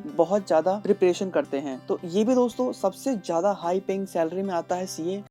बहुत ज्यादा प्रिपरेशन करते हैं। तो ये भी दोस्तों सबसे ज्यादा हाई पेइंग सैलरी में आता है सीए।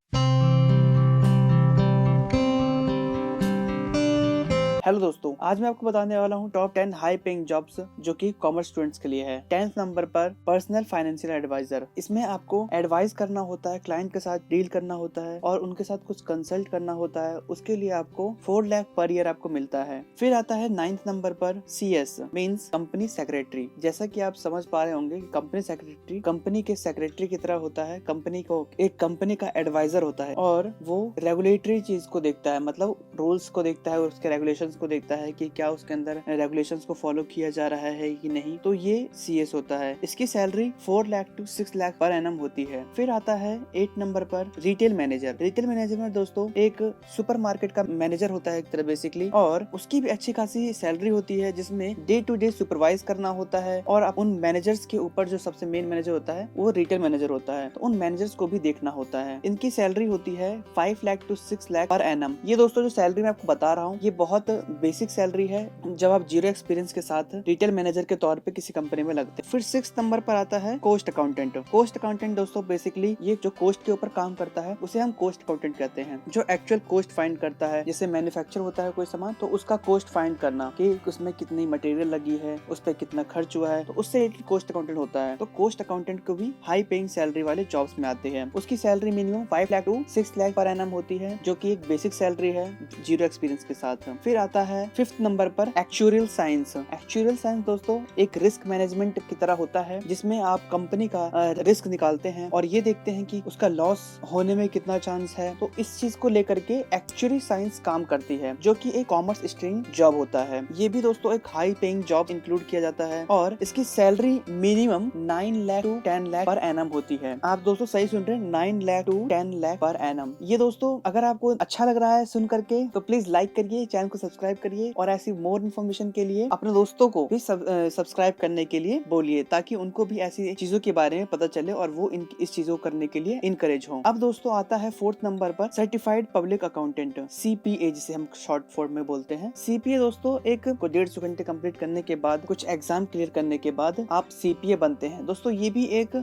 हेलो दोस्तों, आज मैं आपको बताने वाला हूँ टॉप 10 हाई पेइंग जॉब्स जो कि कॉमर्स स्टूडेंट्स के लिए है। 10th नंबर पर पर्सनल फाइनेंशियल एडवाइजर। इसमें आपको एडवाइस करना होता है, क्लाइंट के साथ डील करना होता है और उनके साथ कुछ कंसल्ट करना होता है। उसके लिए आपको 4 लाख पर ईयर आपको मिलता है। फिर आता है 9th नंबर पर CS मीन्स कंपनी सेक्रेटरी। जैसा कि आप समझ पा रहे होंगे, कंपनी सेक्रेटरी कंपनी के सेक्रेटरी की तरह होता है। एक कंपनी का एडवाइजर होता है और वो रेगुलेटरी चीज को देखता है, मतलब रूल्स को देखता है, उसके रेगुलेशन को देखता है कि क्या उसके अंदर रेगुलेशंस को फॉलो किया जा रहा है कि नहीं। तो ये CS होता है। इसकी salary 4 lakh to 6 lakh per annum होती है। फिर आता है 8 नंबर पर रिटेल मैनेजर। रिटेल मैनेजर में दोस्तों एक सुपरमार्केट का मैनेजर होता है एक तरह बेसिकली, और उसकी भी अच्छी खासी सैलरी होती है जिसमें डे टू डे सुपरवाइज करना होता है। और उन मैनेजर्स के ऊपर जो सबसे मेन मैनेजर होता है वो रिटेल मैनेजर होता है, तो उन मैनेजर्स को भी देखना होता है। इनकी सैलरी होती है 5 lakh to 6 lakh per annum. ये दोस्तों जो सैलरी मैं आपको बता रहा हूँ ये बहुत बेसिक सैलरी है जब आप जीरो एक्सपीरियंस के साथ रिटेल मैनेजर के तौर पे किसी कंपनी में लगते हैं। फिर 6th नंबर पर आता है कॉस्ट अकाउंटेंट। कॉस्ट अकाउंटेंट दोस्तों बेसिकली ये जो कॉस्ट के ऊपर काम करता है उसे हम कॉस्ट अकाउंटेंट कहते हैं, जो एक्चुअल कॉस्ट फाइंड करता है। जैसे मैन्युफैक्चर होता है कोई सामान, तो उसका कॉस्ट फाइंड करना कि उसमें कितनी मटेरियल लगी है, उस पर कितना खर्च हुआ है, तो उससे रिलेटेड कॉस्ट अकाउंटेंट होता है। तो कॉस्ट अकाउंटेंट को भी हाई पेइंग सैलरी वाले जॉब्स में आते हैं। उसकी salary minimum 5 lakh to 6 lakh per annum होती है, जो कि एक बेसिक सैलरी है जीरो एक्सपीरियंस के साथ। फिर आता है 5th नंबर पर एक्चुअरियल साइंस। एक्चुअरियल साइंस दोस्तों एक रिस्क मैनेजमेंट की तरह होता है जिसमें आप कंपनी का रिस्क निकालते हैं और ये देखते हैं कि उसका लॉस होने में कितना चांस है। तो इस चीज को लेकर के एक्चुअरी साइंस काम करती है, जो कि एक कॉमर्स स्ट्रीम जॉब होता है। ये भी दोस्तों एक हाई पेइंग जॉब इंक्लूड किया जाता है और इसकी salary minimum 9 lakh to 10 lakh per annum होती है। आप दोस्तों सही सुन रहे हैं, 9 lakh to 10 lakh per annum. ये दोस्तों अगर आपको अच्छा लग रहा है सुन करके तो प्लीज लाइक करिए, चैनल को सब्सक्राइब करिए और ऐसी मोर इन्फॉर्मेशन के लिए अपने दोस्तों को भी सब्सक्राइब करने के लिए बोलिए, ताकि उनको भी ऐसी चीजों के बारे में पता चले और वो इस चीजों को करने के लिए इनकरेज हो। अब दोस्तों आता है 4th नंबर पर सर्टिफाइड पब्लिक अकाउंटेंट, CPA जिसे हम शॉर्ट फॉर्म में बोलते हैं। CPA दोस्तों एक 150 घंटे कंप्लीट करने के बाद, कुछ एग्जाम क्लियर करने के बाद आप CPA बनते हैं। दोस्तों ये भी एक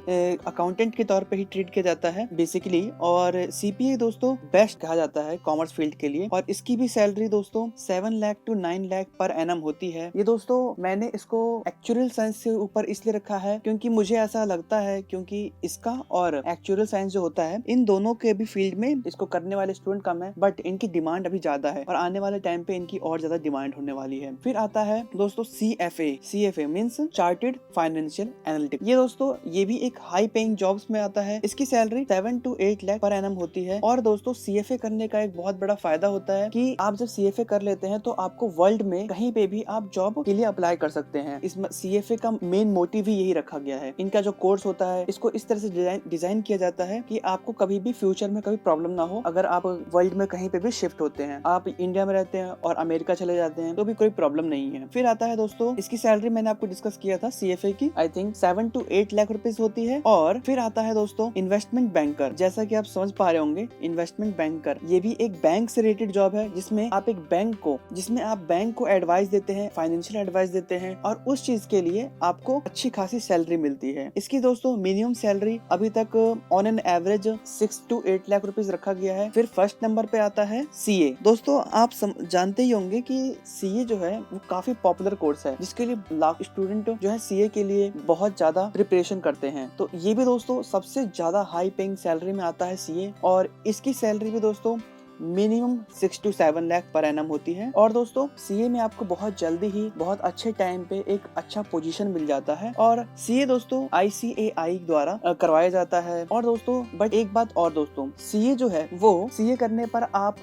अकाउंटेंट के तौर पे ही ट्रीट किया जाता है बेसिकली, और CPA दोस्तों बेस्ट कहा जाता है कॉमर्स फील्ड के लिए। और इसकी भी सैलरी दोस्तों 7 lakh to 9 lakh per annum होती है। ये दोस्तों मैंने इसको एक्चुअल साइंस से ऊपर इसलिए रखा है क्योंकि मुझे ऐसा लगता है, क्योंकि इसका और एक्चुअल साइंस जो होता है इन दोनों के भी फील्ड में इसको करने वाले स्टूडेंट कम है, बट इनकी डिमांड अभी ज्यादा है और आने वाले टाइम पे इनकी और ज्यादा डिमांड होने वाली है। फिर आता है दोस्तों CFA means chartered financial analytic. ये दोस्तों ये भी एक हाई पेइंग जॉब्स में आता है। इसकी salary 7 to 8 lakh per annum होती है। और दोस्तों CFA करने का एक बहुत बड़ा फायदा होता है कि आप जब CFA कर लेते हैं तो आपको वर्ल्ड में कहीं पे भी आप जॉब के लिए अप्लाई कर सकते हैं। इसमें CFA का मेन मोटिव ही यही रखा गया है। इनका जो कोर्स होता है इसको इस तरह से डिजाइन किया जाता है कि आपको कभी भी फ्यूचर में कभी प्रॉब्लम ना हो। अगर आप वर्ल्ड में कहीं पे भी शिफ्ट होते हैं, आप इंडिया में रहते हैं और अमेरिका चले जाते हैं, तो भी कोई प्रॉब्लम नहीं है। फिर आता है दोस्तों इसकी सैलरी मैंने आपको डिस्कस किया था CFA की, I think 7 to 8 lakh rupees होती है। और फिर आता है दोस्तों इन्वेस्टमेंट बैंकर। जैसा कि आप समझ पा रहे होंगे, इन्वेस्टमेंट बैंकर ये भी एक बैंक से रिलेटेड जॉब है जिसमें आप बैंक को एडवाइस देते हैं, फाइनेंशियल एडवाइस देते हैं और उस चीज के लिए आपको अच्छी खासी सैलरी मिलती है। इसकी दोस्तों मिनिमम सैलरी अभी तक on an average 6 to 8 lakh rupees रखा गया है। फिर फर्स्ट नंबर पे आता है CA। दोस्तों आप जानते ही होंगे कि CA जो है वो काफी पॉपुलर कोर्स है जिसके लिए लाख स्टूडेंट जो है CA के लिए बहुत ज्यादा प्रिपरेशन करते हैं। तो ये भी दोस्तों सबसे ज्यादा हाई पेइंग सैलरी में आता है CA, और इसकी सैलरी भी दोस्तों minimum 6 to 7 lakh per annum होती है। और दोस्तों CA में आपको बहुत जल्दी ही बहुत अच्छे टाइम पे एक अच्छा पोजीशन मिल जाता है, और CA दोस्तों ICAI द्वारा करवाया जाता है। और दोस्तों बट एक बात और दोस्तों, CA जो है वो CA करने पर आप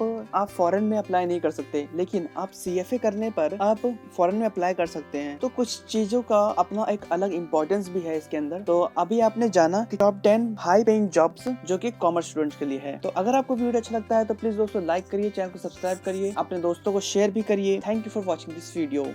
फॉरेन में अप्लाई नहीं कर सकते, लेकिन आप CFA करने पर आप फॉरेन में अप्लाई कर सकते हैं। तो कुछ चीजों का अपना एक अलग इम्पोर्टेंस भी है इसके अंदर। तो अभी आपने जाना कि टॉप 10 हाई पेइंग जॉब्स जो कि कॉमर्स स्टूडेंट्स के लिए है। तो अगर आपको वीडियो अच्छा लगता है तो प्लीज दोस्तों लाइक करिए, चैनल को सब्सक्राइब करिए, अपने दोस्तों को शेयर भी करिए। Thank you for watching this video.